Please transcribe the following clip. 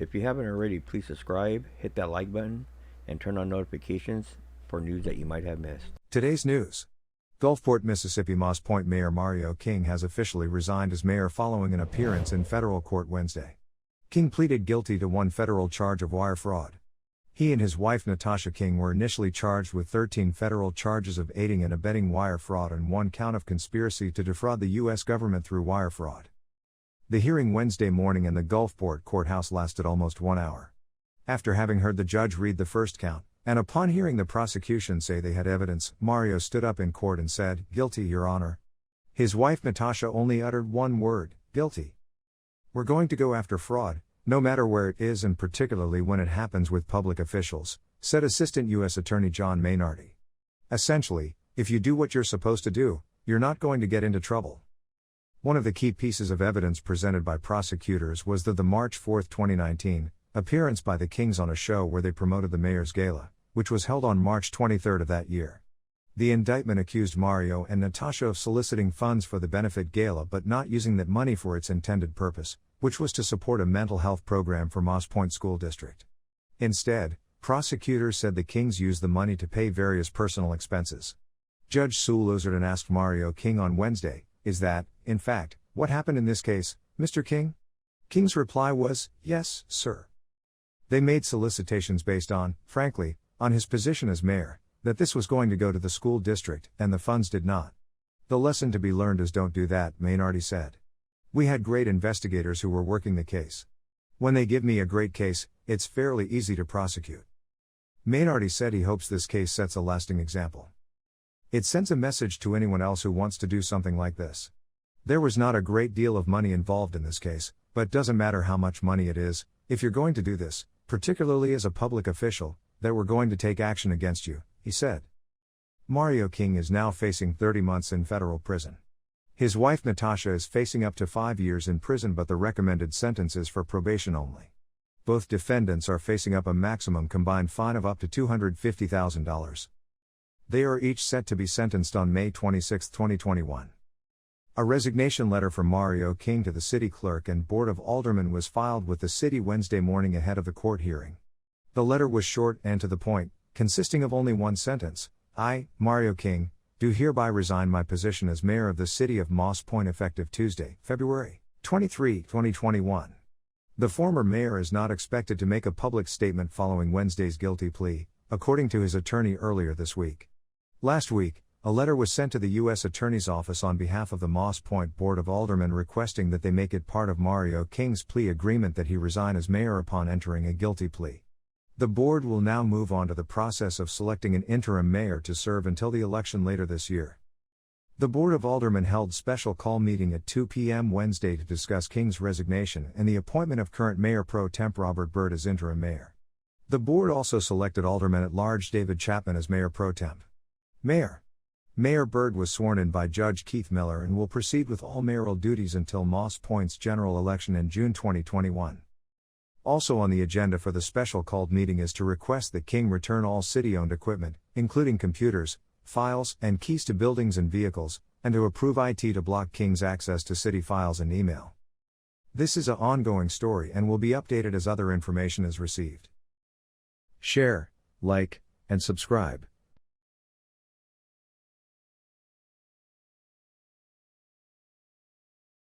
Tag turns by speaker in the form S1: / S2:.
S1: If you haven't already, please subscribe, hit that like button, and turn on notifications for news that you might have missed.
S2: Today's news. Gulfport, Mississippi Moss Point Mayor Mario King has officially resigned as mayor following an appearance in federal court Wednesday. King pleaded guilty to one federal charge of wire fraud. He and his wife Natasha King were initially charged with 13 federal charges of aiding and abetting wire fraud and one count of conspiracy to defraud the U.S. government through wire fraud. The hearing Wednesday morning in the Gulfport courthouse lasted almost 1 hour. After having heard the judge read the first count, and upon hearing the prosecution say they had evidence, Mario stood up in court and said, "Guilty, Your Honor." His wife Natasha only uttered one word, "Guilty." "We're going to go after fraud, no matter where it is and particularly when it happens with public officials," said Assistant U.S. Attorney John Maynardi. "Essentially, if you do what you're supposed to do, you're not going to get into trouble." One of the key pieces of evidence presented by prosecutors was the March 4, 2019, appearance by the Kings on a show where they promoted the mayor's gala, which was held on March 23 of that year. The indictment accused Mario and Natasha of soliciting funds for the benefit gala but not using that money for its intended purpose, which was to support a mental health program for Moss Point School District. Instead, prosecutors said the Kings used the money to pay various personal expenses. Judge Sue Lozerton asked Mario King on Wednesday, "Is that, in fact, what happened in this case, Mr. King?" King's reply was, "Yes, sir." They made solicitations based on, frankly, on his position as mayor, that this was going to go to the school district, and the funds did not. "The lesson to be learned is don't do that," Maynardi said. "We had great investigators who were working the case. When they give me a great case, it's fairly easy to prosecute." Maynardi said he hopes this case sets a lasting example. It sends a message to anyone else who wants to do something like this. There was not a great deal of money involved in this case, but doesn't matter how much money it is, if you're going to do this, particularly as a public official, that we're going to take action against you, he said. Mario King is now facing 30 months in federal prison. His wife Natasha is facing up to 5 years in prison, but the recommended sentence is for probation only. Both defendants are facing up a maximum combined fine of up to $250,000. They are each set to be sentenced on May 26, 2021. A resignation letter from Mario King to the city clerk and board of aldermen was filed with the city Wednesday morning ahead of the court hearing. The letter was short and to the point, consisting of only one sentence: "I, Mario King, do hereby resign my position as mayor of the city of Moss Point effective Tuesday, February 23, 2021. The former mayor is not expected to make a public statement following Wednesday's guilty plea, according to his attorney earlier this week. Last week, a letter was sent to the U.S. Attorney's Office on behalf of the Moss Point Board of Aldermen requesting that they make it part of Mario King's plea agreement that he resign as mayor upon entering a guilty plea. The board will now move on to the process of selecting an interim mayor to serve until the election later this year. The Board of Aldermen held special call meeting at 2 p.m. Wednesday to discuss King's resignation and the appointment of current Mayor Pro Temp Robert Byrd as interim mayor. The board also selected Alderman at Large David Chapman as Mayor Pro Temp. Mayor Byrd was sworn in by Judge Keith Miller and will proceed with all mayoral duties until Moss Point's general election in June 2021. Also on the agenda for the special called meeting is to request that King return all city-owned equipment, including computers, files, and keys to buildings and vehicles, and to approve IT to block King's access to city files and email. This is an ongoing story and will be updated as other information is received. Share, like, and subscribe.